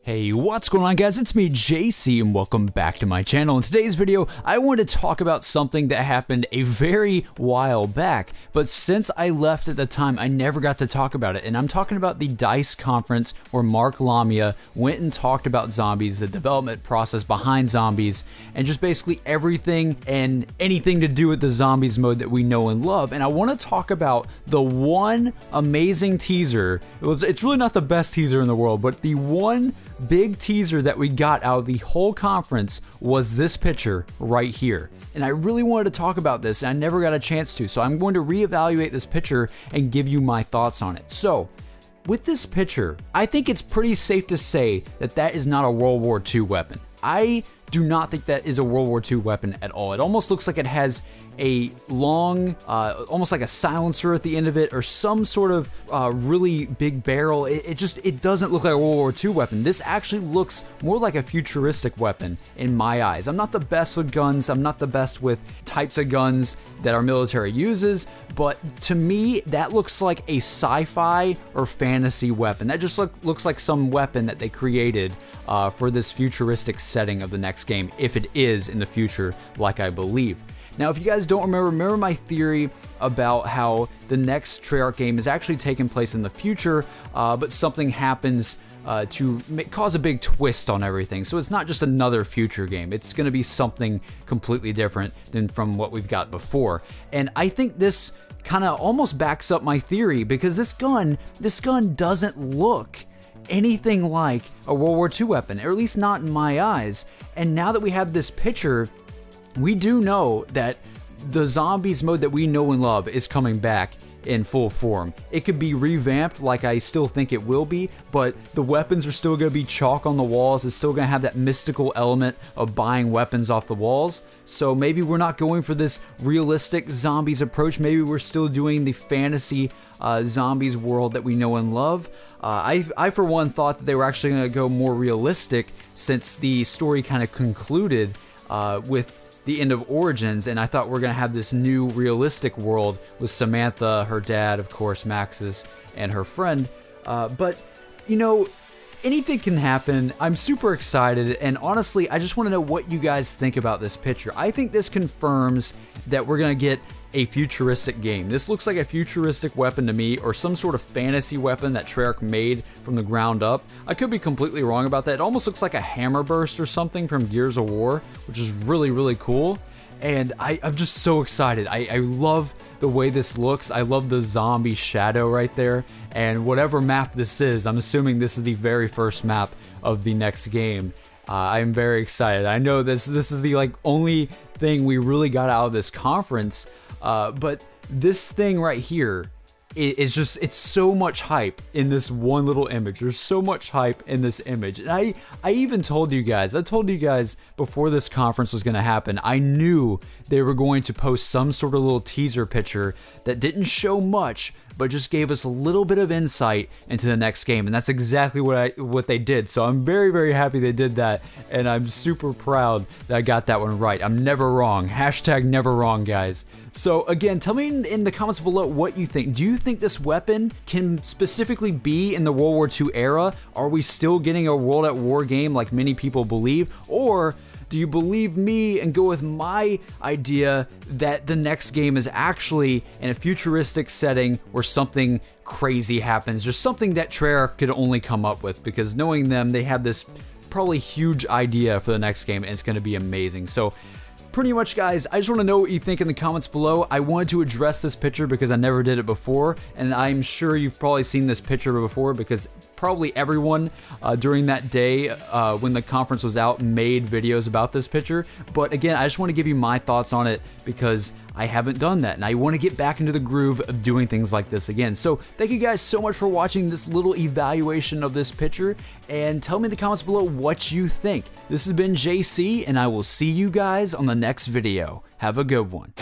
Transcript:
Hey, what's going on guys? It's me, JC, and welcome back to my channel. In today's video, I wanted to talk about something that happened a very while back, but since I left at the time, I never got to talk about it, and I'm talking about the DICE conference where Mark Lamia went and talked about zombies, the development process behind zombies, and just basically everything and anything to do with the zombies mode that we know and love. And I want to talk about the one amazing teaser. It's really not the best teaser in the world, but the one big teaser that we got out of the whole conference was this picture right here. And I really wanted to talk about this and I never got a chance to, so I'm going to reevaluate this picture and give you my thoughts on it. So with this picture, I think it's pretty safe to say that that is not a World War II weapon. I do not think that is a World War II weapon at all. It almost looks like it has a long, almost like a silencer at the end of it, or some sort of really big barrel. It doesn't look like a World War II weapon. This actually looks more like a futuristic weapon in my eyes. I'm not the best with guns. I'm not the best with types of guns that our military uses, but to me, that looks like a sci-fi or fantasy weapon. That just looks like some weapon that they created for this futuristic setting of the next game, if it is in the future, like I believe. Now, if you guys don't remember my theory about how the next Treyarch game is actually taking place in the future, but something happens to cause a big twist on everything. So it's not just another future game. It's going to be something completely different than from what we've got before. And I think this kind of almost backs up my theory, because this gun doesn't look anything like a World War II weapon, or at least not in my eyes. And now that we have this picture, we do know that the zombies mode that we know and love is coming back in full form. It could be revamped like I still think it will be, but the weapons are still going to be chalk on the walls. It's still going to have that mystical element of buying weapons off the walls. So maybe we're not going for this realistic zombies approach. Maybe we're still doing the fantasy zombies world that we know and love. I for one thought that they were actually going to go more realistic, since the story kind of concluded with the end of Origins, and I thought we're gonna have this new realistic world with Samantha, her dad, of course, Maxis, and her friend. But you know, anything can happen. I'm super excited, and honestly, I just want to know what you guys think about this picture. I think this confirms that we're gonna get a futuristic game. This looks like a futuristic weapon to me, or some sort of fantasy weapon that Treyarch made from the ground up. I could be completely wrong about that. It almost looks like a hammer burst or something from Gears of War, which is really, really cool. And I'm just so excited. I love the way this looks. I love the zombie shadow right there. And whatever map this is, I'm assuming this is the very first map of the next game. I'm very excited. I know this is the only thing we really got out of this conference. But this thing right here is just, it's so much hype in this one little image. There's so much hype in this image. And I even told you guys, before this conference was going to happen, I knew they were going to post some sort of little teaser picture that didn't show much, but just gave us a little bit of insight into the next game, and that's exactly what they did. So I'm very, very happy they did that, and I'm super proud that I got that one right. I'm never wrong. Hashtag never wrong, guys. So again, tell me in the comments below what you think. Do you think this weapon can specifically be in the World War II era? Are we still getting a World at War game like many people believe? Or do you believe me and go with my idea that the next game is actually in a futuristic setting where something crazy happens, just something that Treyarch could only come up with? Because knowing them, they have this probably huge idea for the next game, and it's going to be amazing. So pretty much, guys, I just want to know what you think in the comments below. I wanted to address this picture because I never did it before, and I'm sure you've probably seen this picture before, because probably everyone during that day when the conference was out made videos about this picture. But again, I just want to give you my thoughts on it, because I haven't done that, and I want to get back into the groove of doing things like this again. So thank you guys so much for watching this little evaluation of this picture, and tell me in the comments below what you think. This has been JC, and I will see you guys on the next video. Have a good one.